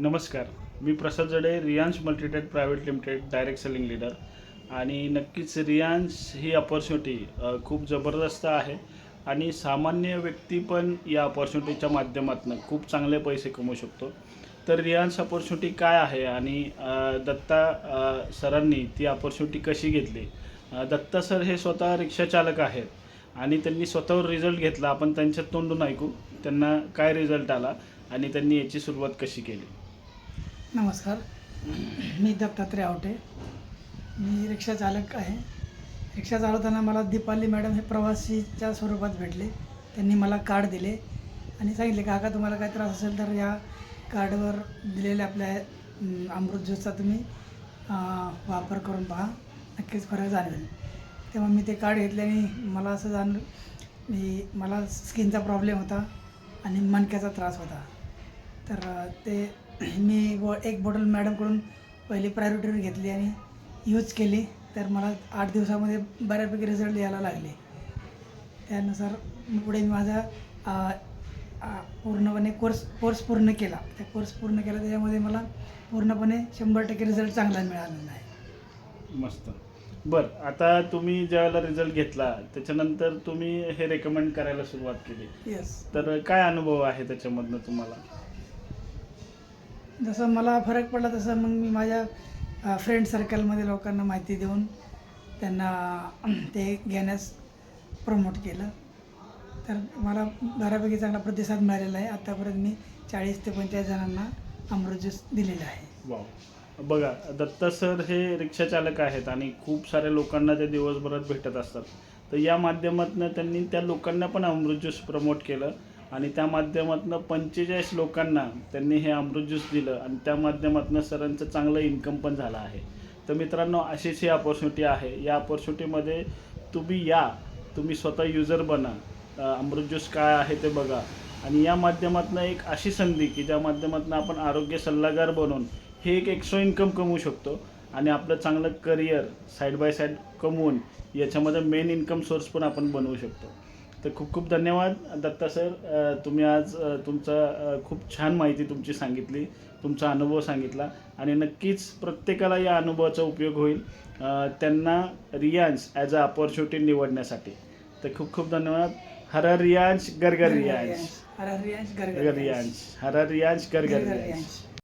नमस्कार. मी प्रसाद जडे, Riyansh Multitech private limited direct selling leader. आणि नक्कीच रियांश ही अपॉर्च्युनिटी खूप जबरदस्त आहे आणि सामान्य व्यक्ती पण या अपॉर्च्युनिटीच्या माध्यमातून खूप चांगले पैसे कमवू शकतो. तर रियांश अपॉर्च्युनिटी काय आहे आणि दत्ता सरांनी ती अपॉर्च्युनिटी कशी घेतली. दत्ता सर हे स्वतः रिक्षाचालक आहेत आणि त्यांनी स्वतःवर रिझल्ट घेतला. आपण त्यांच्या तोंडून ऐकू त्यांना काय रिझल्ट आला आणि त्यांनी याची सुरुवात कशी केली. नमस्कार. मी दत्तात्रय आवटे. मी रिक्षा चालक आहे. रिक्षा चालवताना मला दीपाली मॅडम हे प्रवासीच्या स्वरूपात भेटले. त्यांनी मला कार्ड दिले आणि सांगितले, काका तुम्हाला काय त्रास असेल तर या कार्डवर दिलेल्या आपल्या अमृत ज्यूसचा तुम्ही वापर करून पहा, नक्कीच फरक जाणवेल. तेव्हा मी ते कार्ड घेतले आणि मला असं मला स्किनचा प्रॉब्लेम होता आणि मणक्याचा त्रास होता. तर ते मी एक बॉटल मॅडमकडून पहिली प्रायोरिटी घेतली आणि यूज केली. तर मला 8 दिवसामध्ये बऱ्यापैकी रिझल्ट यायला लागले. त्यानुसार पुढे मी माझा पूर्णपणे कोर्स पूर्ण केला. त्या कोर्स पूर्ण केला त्याच्यामध्ये मला पूर्णपणे 100% रिझल्ट चांगला मिळालेला आहे. मस्त. बरं, आता तुम्ही ज्यावेळेला रिझल्ट घेतला त्याच्यानंतर तुम्ही हे रेकमेंड करायला सुरुवात केली. येस. तर काय अनुभव आहे त्याच्यामधनं तुम्हाला. जसं मला फरक पडला तसं मग मी माझ्या फ्रेंड सर्कलमध्ये लोकांना माहिती देऊन त्यांना ते घेण्यास प्रमोट केलं. तर मला बऱ्यापैकी चांगला प्रतिसाद मिळालेला आहे. आत्तापर्यंत मी 40 ते 45 जणांना अमृत ज्यूस दिलेला आहे. वाव. बघा, दत्ता सर हे रिक्षाचालक आहेत आणि खूप साऱ्या लोकांना ते दिवसभरात भेटत असतात. तर या माध्यमातून त्यांनी त्या लोकांना पण अमृत ज्यूस प्रमोट केलं आणि त्या माध्यमातून 45 लोकांना त्यांनी हे अमृत ज्यूस दिलं आणि त्या माध्यमातून सरांचं चांगलं इन्कम पण झालं आहे. तर मित्रांनो, अशीच ही अपॉर्च्युनिटी आहे. या अपॉर्च्युनिटीमध्ये तुम्ही स्वतः युजर बना, अमृत ज्यूस काय आहे ते बघा आणि या माध्यमातून एक अशी संधी की ज्या माध्यमातून आपण आरोग्य सल्लागार बनून हे एक एक्स्ट्रा इन्कम कमवू शकतो आणि आपलं चांगलं करिअर साईड बाय साईड कमवून याच्यामध्ये मेन इन्कम सोर्स पण आपण बनवू शकतो. तर खूप खूप धन्यवाद दत्ता सर. तुम्ही आज खूप छान माहिती तुमची सांगितली, तुमचा अनुभव सांगितला आणि नक्कीच प्रत्येकाला या अनुभवाचा उपयोग होईल त्यांना रियांश ॲज अ अपॉर्च्युनिटी निवडण्यासाठी. तर खूप खूप धन्यवाद. हर रियांश, गर गर रियांश. हर रियांश, गर रियांश. हर रियांश, गर गर रियांश.